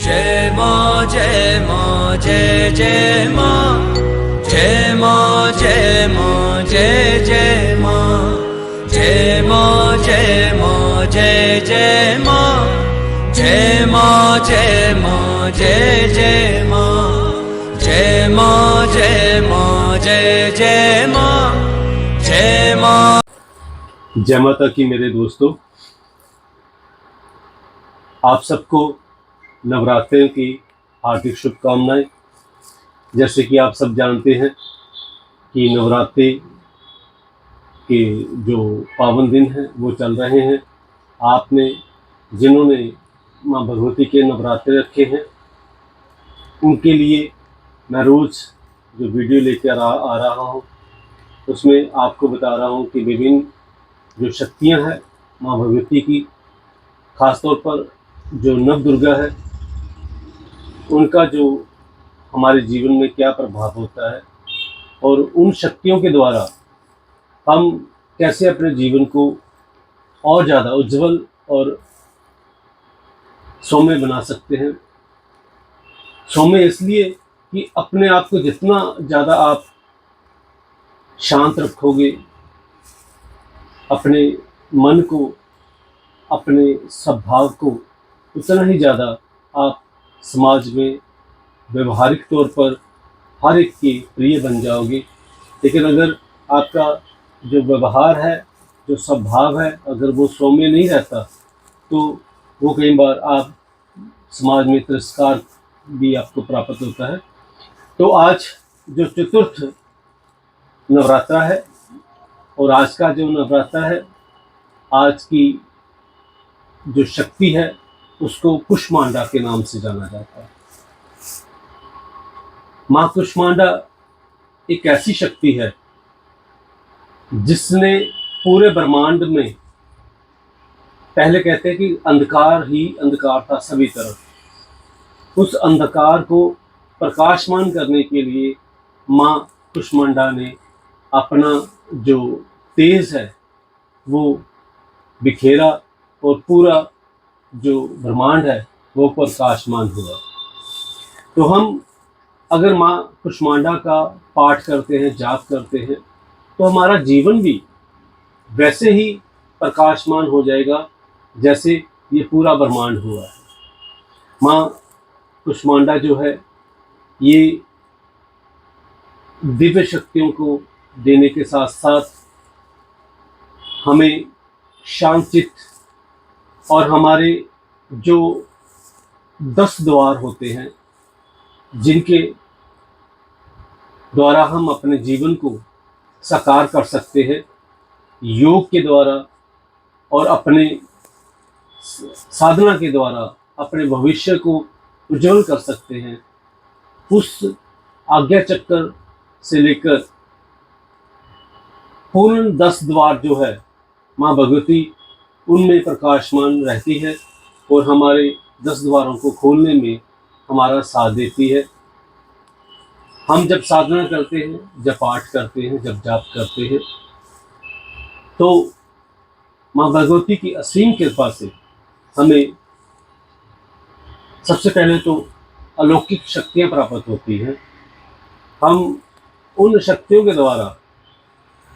जय मां जय मां जय जय मां, जय मां जय मां जय जय मां, जय मां जय मां जय जय मां, जय मां जय मां जय जय मां, जय मां जय मां जय जय मां, जय मां। जय माता की मेरे दोस्तों, आप सबको नवरात्रि की हार्दिक शुभकामनाएं। जैसे कि आप सब जानते हैं कि नवरात्रि के जो पावन दिन हैं वो चल रहे हैं। आपने जिन्होंने माँ भगवती के नवरात्रे रखे हैं उनके लिए मैं रोज़ जो वीडियो लेकर आ रहा हूँ उसमें आपको बता रहा हूँ कि विभिन्न जो शक्तियाँ हैं माँ भगवती की, ख़ासतौर पर जो नव दुर्गा है उनका जो हमारे जीवन में क्या प्रभाव होता है और उन शक्तियों के द्वारा हम कैसे अपने जीवन को और ज़्यादा उज्जवल और सौम्य बना सकते हैं। सौम्य इसलिए कि अपने आप को जितना ज़्यादा आप शांत रखोगे, अपने मन को, अपने स्वभाव को, उतना ही ज़्यादा आप समाज में व्यवहारिक तौर पर हर एक के प्रिय बन जाओगे। लेकिन अगर आपका जो व्यवहार है, जो स्वभाव है, अगर वो सौम्य नहीं रहता तो वो कई बार आप समाज में तिरस्कार भी आपको प्राप्त होता है। तो आज जो चतुर्थ नवरात्रा है और आज का जो नवरात्रा है, आज की जो शक्ति है उसको कुष्मांडा के नाम से जाना जाता है। माँ कुष्मांडा एक ऐसी शक्ति है जिसने पूरे ब्रह्मांड में, पहले कहते हैं कि अंधकार ही अंधकार था सभी तरफ, उस अंधकार को प्रकाशमान करने के लिए माँ कुष्मांडा ने अपना जो तेज है वो बिखेरा और पूरा जो ब्रह्मांड है वो प्रकाशमान हुआ। तो हम अगर माँ कुष्मांडा का पाठ करते हैं, जाप करते हैं, तो हमारा जीवन भी वैसे ही प्रकाशमान हो जाएगा जैसे ये पूरा ब्रह्मांड हुआ है। माँ कुष्मांडा जो है ये दिव्य शक्तियों को देने के साथ साथ हमें शांतचित्त और हमारे जो 10 द्वार होते हैं जिनके द्वारा हम अपने जीवन को साकार कर सकते हैं, योग के द्वारा और अपने साधना के द्वारा अपने भविष्य को उज्जवल कर सकते हैं, उस आज्ञा चक्र से लेकर पूर्ण 10 द्वार जो है माँ भगवती उनमें प्रकाशमान रहती है और हमारे 10 द्वारों को खोलने में हमारा साथ देती है। हम जब साधना करते हैं, जब पाठ करते हैं, जब जाप करते हैं, तो माँ भगवती की असीम कृपा से हमें सबसे पहले तो अलौकिक शक्तियाँ प्राप्त होती हैं। हम उन शक्तियों के द्वारा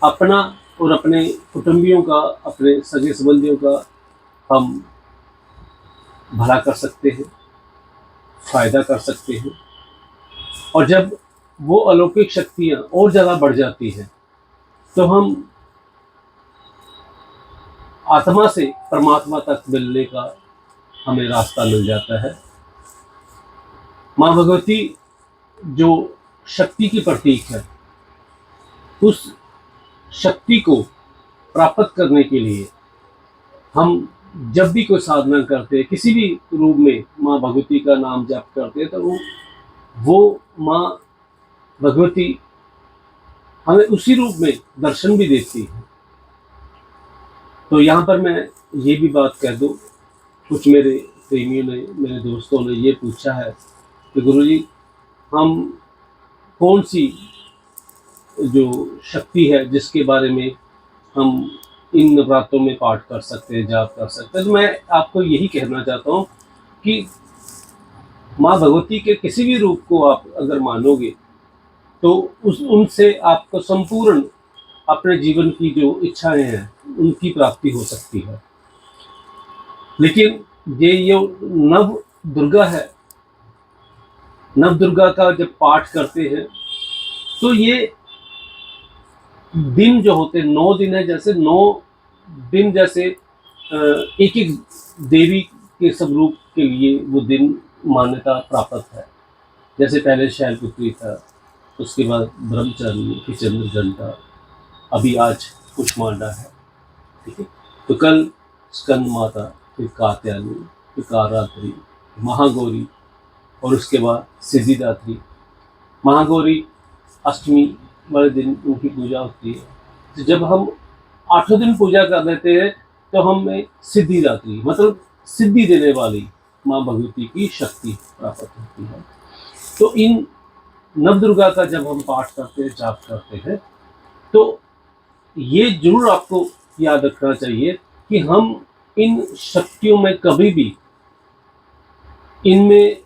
अपना और अपने कुटुंबियों का, अपने सगे संबंधियों का हम भला कर सकते हैं, फायदा कर सकते हैं। और जब वो अलौकिक शक्तियाँ और ज़्यादा बढ़ जाती हैं तो हम आत्मा से परमात्मा तक मिलने का हमें रास्ता मिल जाता है। माँ भगवती जो शक्ति की प्रतीक है, उस शक्ति को प्राप्त करने के लिए हम जब भी कोई साधना करते हैं, किसी भी रूप में माँ भगवती का नाम जप करते हैं, तो वो माँ भगवती हमें उसी रूप में दर्शन भी देती है। तो यहाँ पर मैं ये भी बात कह दूँ, कुछ मेरे प्रेमियों ने, मेरे दोस्तों ने ये पूछा है कि गुरुजी हम कौन सी जो शक्ति है जिसके बारे में हम इन नवरात्रों में पाठ कर सकते हैं, जाप कर सकते हैं। तो मैं आपको यही कहना चाहता हूँ कि माँ भगवती के किसी भी रूप को आप अगर मानोगे तो उनसे आपको संपूर्ण अपने जीवन की जो इच्छाएं हैं उनकी प्राप्ति हो सकती है। लेकिन ये नव दुर्गा है, नव दुर्गा का जब पाठ करते हैं तो ये दिन जो होते हैं 9 दिन है, जैसे 9 दिन जैसे एक एक देवी के सब रूप के लिए वो दिन मान्यता प्राप्त है। जैसे पहले शैलपुत्री था, उसके बाद ब्रह्मचारिणी, फिर चंद्रघंटा, अभी आज कुष्मांडा है, ठीक है। तो कल स्कंद माता, फिर कात्यायनी, फिर कारात्रि, महागौरी और उसके बाद सिद्धिदात्री। महागौरी अष्टमी वाले दिन उनकी पूजा होती है। तो जब हम 8 दिन पूजा कर लेते हैं तो हमें सिद्धिदात्री मतलब सिद्धि देने वाली माँ भगवती की शक्ति प्राप्त होती है। तो इन नव दुर्गा का जब हम पाठ करते हैं, जाप करते हैं, तो ये जरूर आपको याद रखना चाहिए कि हम इन शक्तियों में कभी भी इनमें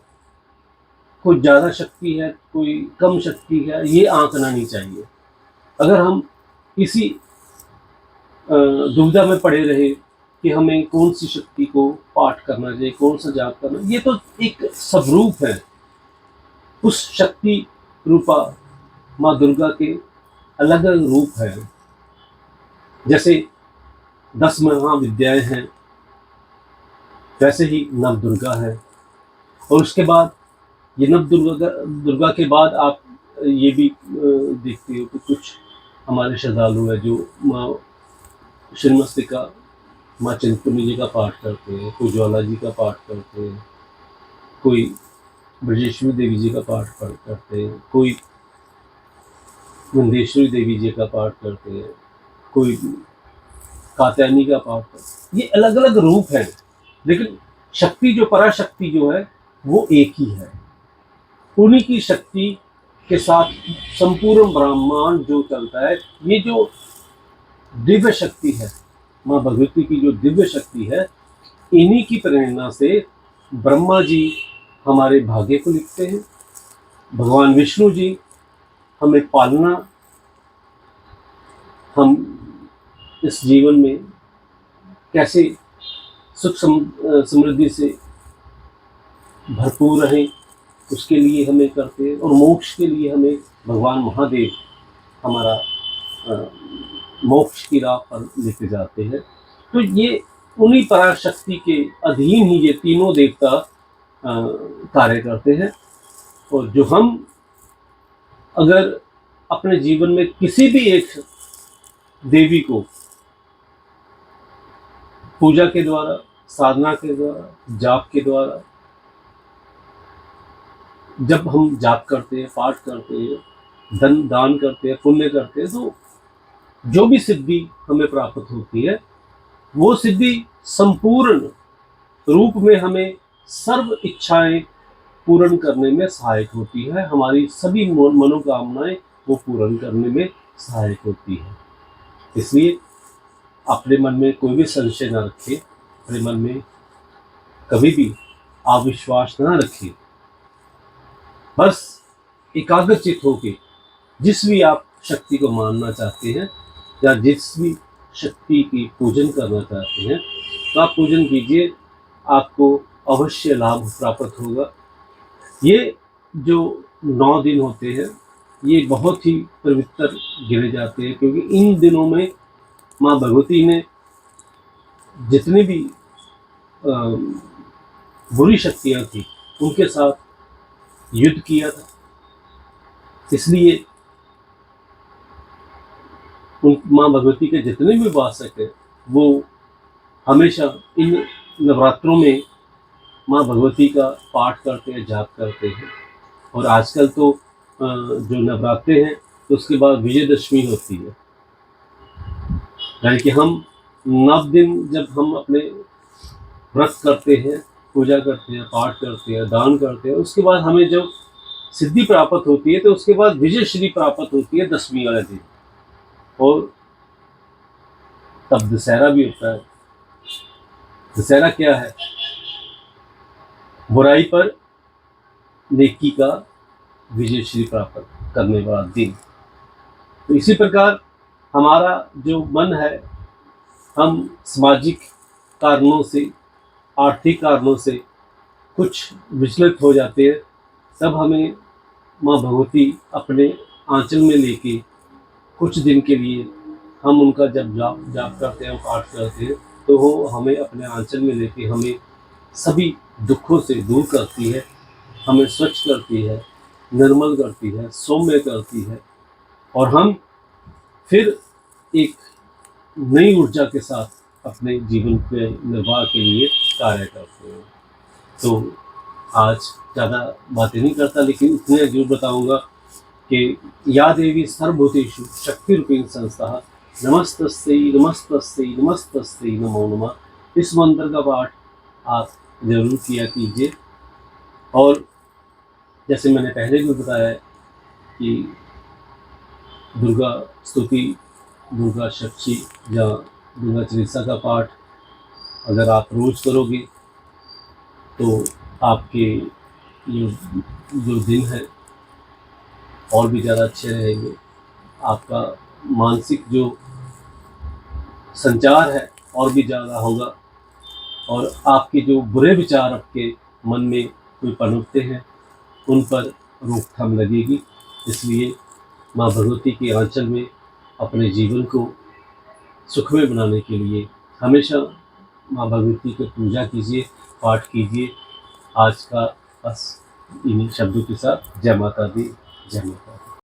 कोई ज़्यादा शक्ति है, कोई कम शक्ति है, ये आंकना नहीं चाहिए। अगर हम इसी दुविधा में पड़े रहे कि हमें कौन सी शक्ति को पाठ करना चाहिए, कौन सा जाप करना, ये तो एक स्वरूप है। उस शक्ति रूपा माँ दुर्गा के अलग अलग रूप है। जैसे 10 महाविद्याएं हैं, वैसे ही नव दुर्गा है। और उसके बाद ये नव दुर्गा के बाद आप ये भी देखते हो कि कुछ हमारे श्रद्धालु है जो माँ श्रीमस्तिका, माँ चिंतपूर्णी जी का पाठ करते हैं, कोई ज्वाला जी का पाठ करते हैं, कोई ब्रजेश्वरी देवी जी का पाठ करते हैं, कोई मुंडेश्वरी देवी जी का पाठ करते हैं, कोई कात्यायनी का पाठ करते हैं। ये अलग अलग रूप हैं, लेकिन शक्ति जो पराशक्ति जो है वो एक ही है। उन्हीं की शक्ति के साथ संपूर्ण ब्रह्मांड जो चलता है। ये जो दिव्य शक्ति है, माँ भगवती की जो दिव्य शक्ति है, इन्हीं की प्रेरणा से ब्रह्मा जी हमारे भाग्य को लिखते हैं, भगवान विष्णु जी हमें पालना, हम इस जीवन में कैसे सुख समृद्धि से भरपूर रहें उसके लिए हमें करते हैं। और मोक्ष के लिए हमें भगवान महादेव हमारा मोक्ष की राह पर लेके जाते हैं। तो ये उन्हीं पराशक्ति के अधीन ही ये तीनों देवता कार्य करते हैं। और जो हम अगर अपने जीवन में किसी भी एक देवी को पूजा के द्वारा, साधना के द्वारा, जाप के द्वारा, जब हम जाप करते हैं, पाठ करते हैं, धन दान करते हैं, पुण्य करते हैं, तो जो भी सिद्धि हमें प्राप्त होती है वो सिद्धि संपूर्ण रूप में हमें सर्व इच्छाएं पूर्ण करने में सहायक होती है। हमारी सभी मनोकामनाएं वो पूर्ण करने में सहायक होती है। इसलिए अपने मन में कोई भी संशय न रखें, अपने मन में कभी भी अविश्वास न रखें। बस एकाग्रचित होके जिस भी आप शक्ति को मानना चाहते हैं या जिस भी शक्ति की पूजन करना चाहते हैं, तो आप पूजन कीजिए, आपको अवश्य लाभ प्राप्त होगा। ये जो 9 दिन होते हैं ये बहुत ही पवित्र गिने जाते हैं, क्योंकि इन दिनों में माँ भगवती ने जितनी भी बुरी शक्तियाँ थी उनके साथ युद्ध किया था। इसलिए उन माँ भगवती के जितने भी उपासक हैं वो हमेशा इन नवरात्रों में माँ भगवती का पाठ करते हैं, जाप करते हैं। और आजकल तो जो नवरात्रे हैं तो उसके बाद विजयदशमी होती है, यानी कि हम 9 दिन जब हम अपने व्रत करते हैं, पूजा करते हैं, पाठ करते हैं, दान करते हैं, उसके बाद हमें जब सिद्धि प्राप्त होती है तो उसके बाद विजय श्री प्राप्त होती है 10वीं वाले दिन। और तब दशहरा भी होता है। दशहरा क्या है? बुराई पर नेकी का विजय श्री प्राप्त करने वाला दिन। तो इसी प्रकार हमारा जो मन है, हम सामाजिक कारणों से, आर्थिक कारणों से कुछ विचलित हो जाते हैं, तब हमें माँ भगवती अपने आंचल में लेके कुछ दिन के लिए हम उनका जब जाप करते हैं, पाठ करते हैं, तो वो हमें अपने आंचल में लेके हमें सभी दुखों से दूर करती है, हमें स्वच्छ करती है, निर्मल करती है, सौम्य करती है, और हम फिर एक नई ऊर्जा के साथ अपने जीवन के निर्वाह के लिए कार्य करते हैं। तो आज ज़्यादा बातें नहीं करता, लेकिन इतने जरूर बताऊंगा कि या देवी सर्वभूतेषु शक्ति रूपेण संस्था नमस्तस्यै नमस्तस्यै नमस्तस्यै नमो नमः। इस मंत्र का पाठ आप जरूर किया कीजिए। और जैसे मैंने पहले भी बताया कि दुर्गा स्तुति, दुर्गा शक्ति या दुर्गा चालीसा का पाठ अगर आप रोज़ करोगे तो आपके जो दिन है और भी ज़्यादा अच्छे रहेंगे। आपका मानसिक जो संचार है और भी ज़्यादा होगा, और आपके जो बुरे विचार आपके मन में कोई पनपते हैं उन पर रोकथाम लगेगी। इसलिए माँ भगवती के आंचल में अपने जीवन को सुखमय बनाने के लिए हमेशा माँ भगवती की पूजा कीजिए, पाठ कीजिए। आज का बस इन्हीं शब्दों के साथ जय माता दी, जय माता दी।